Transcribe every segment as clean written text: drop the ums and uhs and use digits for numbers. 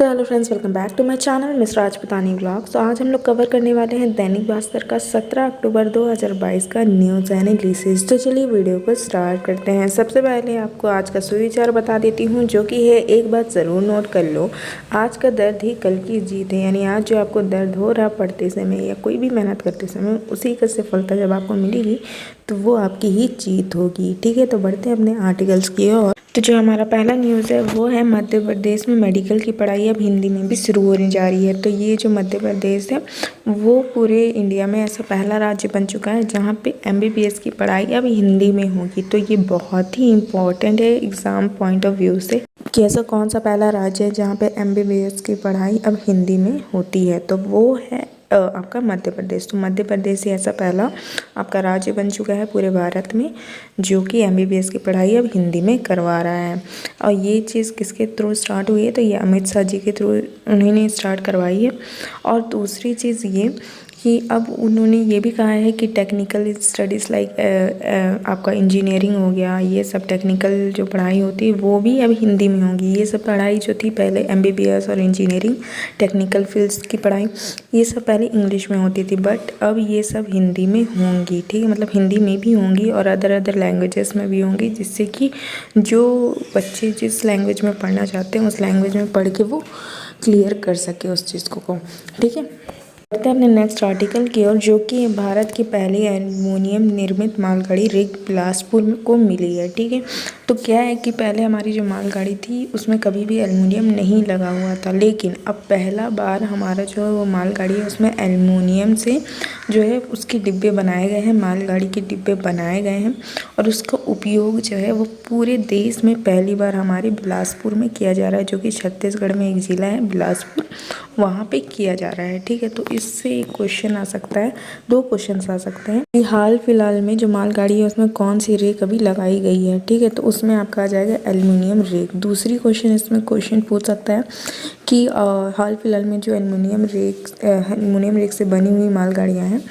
तो hello friends, welcome back to my channel miss Rajputani vlogs. तो आज हम लोग कवर करने वाले हैं दैनिक भास्कर का 17 अक्टूबर 2022 का न्यूज़ एनालिसिस। तो चलिए वीडियो को स्टार्ट करते हैं। सबसे पहले आपको आज का सुविचार बता देती हूँ, जो कि है एक बात ज़रूर नोट कर लो, आज का दर्द ही कल की जीत है। यानी आज जो आपको दर्द हो रहा पढ़ते समय या कोई भी मेहनत करते समय, उसी का सफलता जब आपको मिलेगी तो वो आपकी ही जीत होगी। ठीक है, तो बढ़ते हैं अपने आर्टिकल्स की ओर। तो जो हमारा पहला न्यूज़ है वो है मध्य प्रदेश में मेडिकल की पढ़ाई अब हिंदी में भी शुरू होने जा रही है। तो ये जो मध्य प्रदेश है वो पूरे इंडिया में ऐसा पहला राज्य बन चुका है जहाँ पे MBBS की पढ़ाई अब हिंदी में होगी। तो ये बहुत ही इम्पॉर्टेंट है एग्ज़ाम पॉइंट ऑफ व्यू से कि ऐसा कौन सा पहला राज्य है जहाँ पे MBBS की पढ़ाई अब हिंदी में होती है। तो वो है आपका मध्य प्रदेश। तो मध्य प्रदेश ही ऐसा पहला आपका राज्य बन चुका है पूरे भारत में जो कि MBBS की पढ़ाई अब हिंदी में करवा रहा है। और ये चीज़ किसके थ्रू स्टार्ट हुई है, तो ये अमित शाह जी के थ्रू उन्होंने स्टार्ट करवाई है। और दूसरी चीज़ ये कि अब उन्होंने ये भी कहा है कि टेक्निकल स्टडीज़ लाइक आपका इंजीनियरिंग हो गया, ये सब टेक्निकल जो पढ़ाई होती है वो भी अब हिंदी में होगी। ये सब पढ़ाई जो थी पहले MBBS और इंजीनियरिंग टेक्निकल फील्ड्स की पढ़ाई, ये सब पहले इंग्लिश में होती थी, बट अब ये सब हिंदी में होंगी। ठीक है, मतलब हिंदी में भी होंगी और अदर लैंग्वेजेस में भी होंगी, जिससे कि जो बच्चे जिस लैंग्वेज में पढ़ना चाहते हैं उस लैंग्वेज में पढ़ के वो क्लियर कर सके उस चीज़ को। ठीक है, बढ़ते हैं अपने नेक्स्ट आर्टिकल की ओर, जो कि भारत की पहली एल्युमिनियम निर्मित मालगाड़ी रिग बिलासपुर को मिली है। ठीक है, तो क्या है कि पहले हमारी जो मालगाड़ी थी उसमें कभी भी एल्युमिनियम नहीं लगा हुआ था, लेकिन अब पहला बार हमारा जो वो मालगाड़ी है उसमें एल्युमिनियम से जो है उसके डिब्बे बनाए गए हैं, मालगाड़ी के डिब्बे बनाए गए हैं। और उसका उपयोग जो है वो पूरे देश में पहली बार हमारे बिलासपुर में किया जा रहा है, जो कि छत्तीसगढ़ में एक ज़िला है बिलासपुर, वहाँ पे किया जा रहा है। ठीक है, तो इससे एक क्वेश्चन आ सकता है, दो क्वेश्चन आ सकते हैं कि हाल फिलहाल में जो मालगाड़ी है उसमें कौन सी रेक अभी लगाई गई है। ठीक है, तो उसमें आपका आ जाएगा एल्युमिनियम रेक। दूसरी इसमें क्वेश्चन पूछ सकता है कि हाल फिलहाल में जो एल्युमिनियम रेक से बनी हुई मालगाड़ियाँ हैं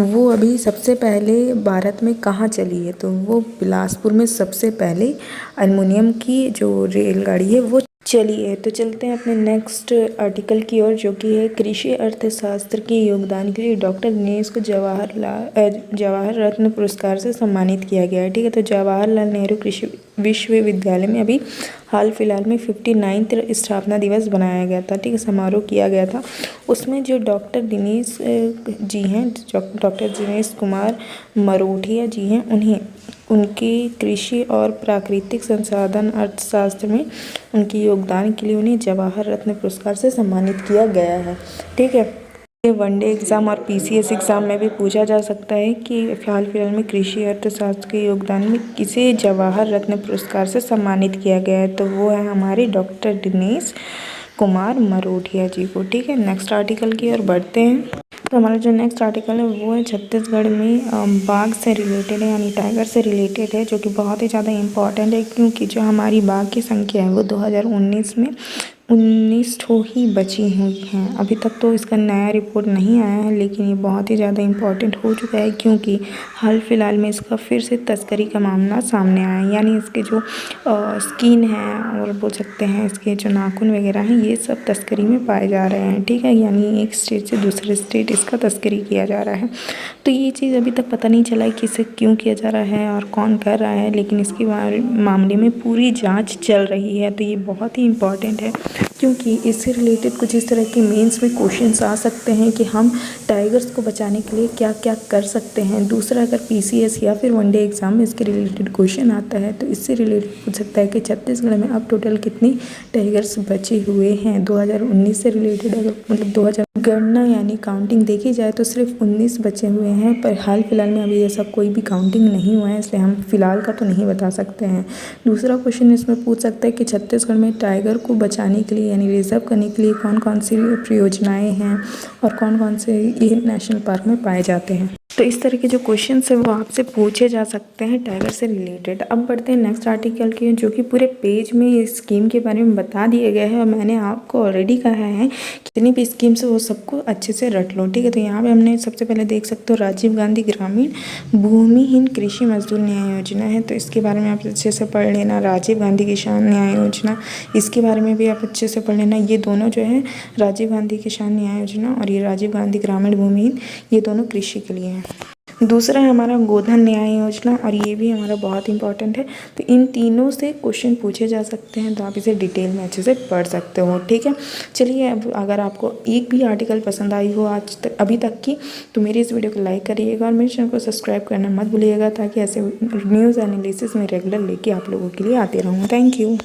वो अभी सबसे पहले भारत में कहाँ चली है, तो वो बिलासपुर में सबसे पहले एल्युमिनियम की जो रेलगाड़ी है वो चली है। तो चलते हैं अपने नेक्स्ट आर्टिकल की ओर, जो कि है कृषि अर्थशास्त्र के योगदान के लिए डॉक्टर दिनेश को जवाहर रत्न पुरस्कार से सम्मानित किया गया है। ठीक है, तो जवाहरलाल नेहरू कृषि विश्वविद्यालय में अभी हाल फिलहाल में 59वां स्थापना दिवस बनाया गया था। ठीक है, समारोह किया गया था। उसमें जो डॉक्टर दिनेश जी हैं, डॉक्टर दिनेश कुमार मरोठिया जी हैं, उनकी कृषि और प्राकृतिक संसाधन अर्थशास्त्र में उनके योगदान के लिए उन्हें जवाहर रत्न पुरस्कार से सम्मानित किया गया है। ठीक है, ये वनडे एग्ज़ाम और PCS एग्ज़ाम में भी पूछा जा सकता है कि हाल फिलहाल में कृषि अर्थशास्त्र के योगदान में किसे जवाहर रत्न पुरस्कार से सम्मानित किया गया है, तो वो है हमारे डॉक्टर दिनेश कुमार मरोठिया जी को। ठीक है, नेक्स्ट आर्टिकल की ओर बढ़ते हैं। तो हमारा जो नेक्स्ट आर्टिकल है वो है छत्तीसगढ़ में बाघ से रिलेटेड है, यानी टाइगर से रिलेटेड है, जो कि बहुत ही ज़्यादा इम्पॉर्टेंट है, क्योंकि जो हमारी बाघ की संख्या है वो 2019 में 19 ठो ही बची हुई हैं। अभी तक तो इसका नया रिपोर्ट नहीं आया है, लेकिन ये बहुत ही ज़्यादा इम्पॉर्टेंट हो चुका है, क्योंकि हाल फिलहाल में इसका फिर से तस्करी का मामला सामने आया है। यानी इसके जो स्किन है और बोल सकते हैं इसके जो नाखून वगैरह हैं, ये सब तस्करी में पाए जा रहे हैं। ठीक है, यानी एक स्टेट से दूसरे स्टेट इसका तस्करी किया जा रहा है। तो ये चीज़ अभी तक पता नहीं चला है कि इसे क्यों किया जा रहा है और कौन कर रहा है, लेकिन इसके मामले में पूरी जाँच चल रही है। तो ये बहुत ही इम्पॉर्टेंट है, क्योंकि इससे रिलेटेड कुछ इस तरह के मेंस में क्वेश्चंस आ सकते हैं कि हम टाइगर्स को बचाने के लिए क्या क्या कर सकते हैं। दूसरा, अगर PCS या फिर वनडे एग्ज़ाम में इसके रिलेटेड क्वेश्चन आता है तो इससे रिलेटेड पूछ सकता है कि छत्तीसगढ़ में अब टोटल कितनी टाइगर्स बचे हुए हैं। 2019 से रिलेटेड अगर मतलब 2000 गणना यानी काउंटिंग देखी जाए तो सिर्फ 19 बचे हुए हैं, पर हाल फिलहाल में अभी ऐसा कोई भी काउंटिंग नहीं हुआ है, इसलिए हम फिलहाल का तो नहीं बता सकते हैं। दूसरा क्वेश्चन इसमें पूछ सकता है कि छत्तीसगढ़ में टाइगर को बचाने के लिए यानी रिजर्व करने के लिए कौन कौन सी परियोजनाएं हैं और कौन कौन से ये नेशनल पार्क में पाए जाते हैं। तो इस तरह के जो क्वेश्चन है वो आपसे पूछे जा सकते हैं टाइगर से रिलेटेड। अब बढ़ते हैं नेक्स्ट आर्टिकल की, जो कि पूरे पेज में इस स्कीम के बारे में बता दिए गए हैं और मैंने आपको ऑलरेडी कहा है जितनी भी स्कीम्स है वो सबको अच्छे से रट लो, ठीक है। तो यहाँ पे हमने सबसे पहले देख सकते हो राजीव गांधी ग्रामीण भूमिहीन कृषि मजदूर न्याय योजना है, तो इसके बारे में आप अच्छे से पढ़ लेना। राजीव गांधी किसान न्याय योजना, इसके बारे में भी आप अच्छे से पढ़ लेना। ये दोनों जो है राजीव गांधी किसान न्याय योजना और ये राजीव गांधी ग्रामीण भूमिहीन, ये दोनों कृषि के लिए हैं। दूसरा है हमारा गोधन न्याय योजना और ये भी हमारा बहुत इंपॉर्टेंट है। तो इन तीनों से क्वेश्चन पूछे जा सकते हैं, तो आप इसे डिटेल में अच्छे से पढ़ सकते हो, ठीक है। चलिए, अब अगर आपको एक भी आर्टिकल पसंद आई हो आज तक अभी तक की, तो मेरी इस वीडियो को लाइक करिएगा और मेरे चैनल को सब्सक्राइब करना मत भूलिएगा, ताकि ऐसे न्यूज़ एनालिसिस में रेगुलर लेके आप लोगों के लिए आते रहूँ। Thank you.